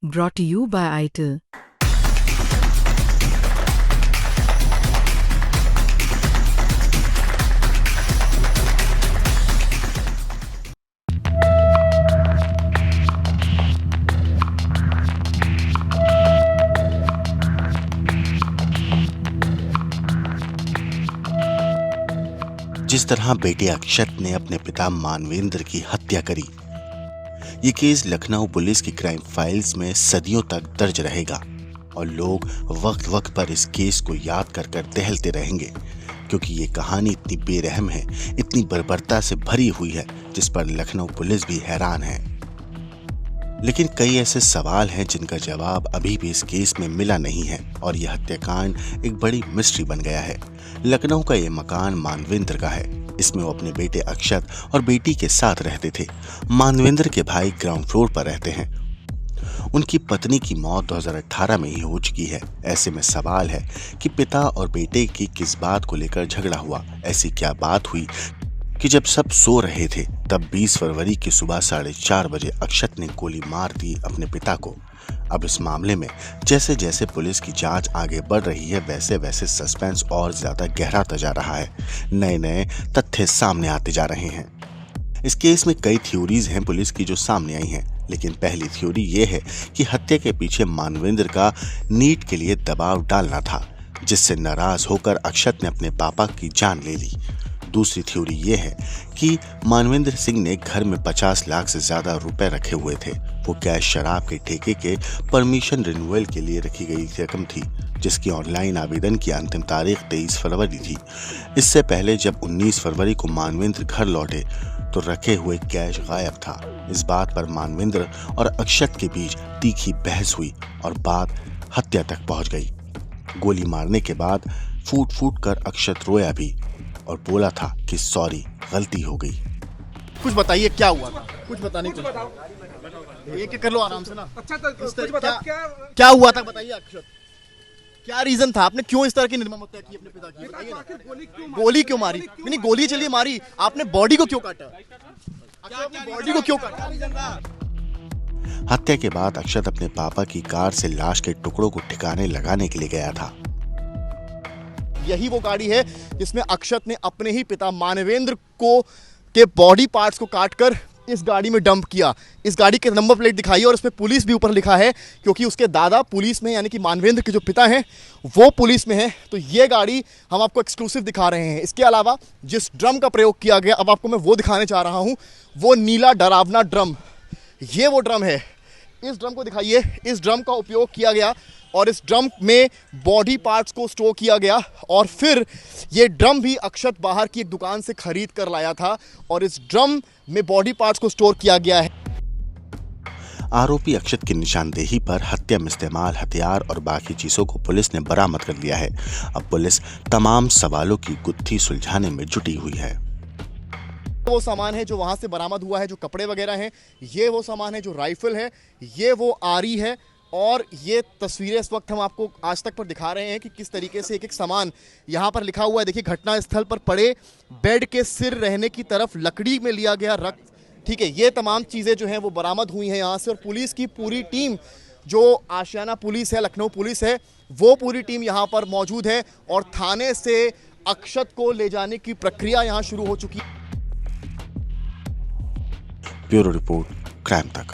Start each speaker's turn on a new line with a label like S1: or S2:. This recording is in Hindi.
S1: Brought to you by ITIL.
S2: जिस तरह बेटे अक्षत ने अपने पिता मानवेंद्र की हत्या करी, ये केस लखनऊ पुलिस की क्राइम फाइल्स में सदियों तक दर्ज रहेगा और लोग वक्त वक्त पर इस केस को याद कर कर टहलते रहेंगे, क्योंकि ये कहानी इतनी बेरहम है, इतनी बर्बरता से भरी हुई है, जिस पर लखनऊ पुलिस भी हैरान है। लेकिन कई ऐसे सवाल हैं जिनका जवाब अभी भी इस केस में मिला नहीं है और यह हत्याकांड एक बड़ी मिस्ट्री बन गया है। लखनऊ का ये मकान मानवेंद्र का है। इसमें वो अपने बेटे अक्षत और बेटी के साथ रहते थे। मानवेंद्र के भाई ग्राउंड फ्लोर पर रहते हैं। उनकी पत्नी की मौत 2018 में ही हो चुकी है। ऐसे में सवाल है कि पिता और बेटे की किस बात को लेकर झगड़ा हुआ। ऐसी क्या बात हुई कि जब सब सो रहे थे तब 20 फरवरी की सुबह 4:30 बजे अक्षत ने गोली मार दी अपने पिता को। अब इस मामले में जैसे जैसे पुलिस की जांच आगे बढ़ रही है, वैसे वैसे सस्पेंस और ज्यादा गहराता जा रहा है। नए नए तथ्य सामने आते जा रहे हैं। इस केस में कई थ्योरीज हैं पुलिस की जो सामने आई हैं, लेकिन पहली थ्योरी ये है कि हत्या के पीछे मानवेंद्र का नीट के लिए दबाव डालना था, जिससे नाराज होकर अक्षत ने अपने पापा की जान ले ली। दूसरी थ्योरी ये है कि मानवेंद्र सिंह ने घर में 50 लाख से ज्यादा रुपए रखे हुए थे। वो कैश शराब के ठेके के परमिशन रिन्यूअल के लिए रखी गई रकम थी, जिसकी ऑनलाइन आवेदन की अंतिम तारीख 23 फरवरी थी। इससे पहले जब 19 फरवरी को मानवेंद्र घर लौटे तो रखे हुए कैश गायब था। इस बात पर मानवेंद्र और अक्षत के बीच तीखी बहस हुई और बात हत्या तक पहुंच गई। गोली मारने के बाद फूट फूट कर अक्षत रोया भी और बोला था कि सॉरी, गलती हो गई।
S3: कुछ बताइए क्या हुआ था? कुछ बताने को एक कर लो आराम से ना।
S4: अच्छा तो कुछ बता
S3: क्या हुआ था बताइए अक्षत। क्या रीजन था? आपने क्यों इस तरह की निर्मम हत्या की अपने पिता की? बताइए ना। गोली क्यों मारी? नहीं, गोली चलिए मारी, आपने बॉडी को क्यों काटा? बॉडी को क्यों काटा?
S2: हत्या के बाद अक्षत अपने पापा की कार से लाश के टुकड़ों को ठिकाने लगाने के लिए गया था।
S3: यही वो गाड़ी है जिसमें अक्षत ने अपने ही पिता मानवेंद्र को के बॉडी पार्ट्स को काटकर इस गाड़ी में डंप किया। इस गाड़ी के नंबर प्लेट दिखाई और उसमें पुलिस भी ऊपर लिखा है, क्योंकि उसके दादा पुलिस में, यानी कि मानवेंद्र के जो पिता हैं वो पुलिस में है। तो ये गाड़ी हम आपको एक्सक्लूसिव दिखा रहे हैं। इसके अलावा जिस ड्रम का प्रयोग किया गया, अब आपको मैं वो दिखाने चाह रहा हूँ, वो नीला डरावना ड्रम, ये वो ड्रम है। इस ड्रम को दिखाइए। इस ड्रम का उपयोग किया गया और इस ड्रम में बॉडी पार्ट्स को स्टोर किया गया और फिर ये ड्रम भी अक्षत बाहर की एक दुकान से खरीद कर लाया था और इस ड्रम में बॉडी पार्ट्स को स्टोर किया गया है।
S2: आरोपी अक्षत की निशानदेही पर हत्या में इस्तेमाल हथियार और बाकी चीजों को पुलिस ने बरामद कर लिया है। अब पुलिस तमाम सवालों की गुत्थी सुलझाने में जुटी हुई है।
S3: वो सामान है जो वहां से बरामद हुआ है, जो कपड़े वगैरह हैं, ये वो सामान है, जो राइफल है, ये वो आरी है और ये तस्वीरें इस वक्त हम आपको आज तक पर दिखा रहे हैं कि किस तरीके से एक एक सामान यहाँ पर लिखा हुआ है। देखिए, घटना स्थल पर पड़े बेड के सिर रहने की तरफ लकड़ी में लिया गया रक्त, ठीक है, ये तमाम चीज़ें जो हैं वो बरामद हुई हैं यहाँ से। और पुलिस की पूरी टीम, जो आशियाना पुलिस है, लखनऊ पुलिस है, वो पूरी टीम यहाँ पर मौजूद है और थाने से अक्षत को ले जाने की प्रक्रिया यहाँ शुरू हो चुकी है।
S2: ब्यूरो रिपोर्ट, क्राइम तक।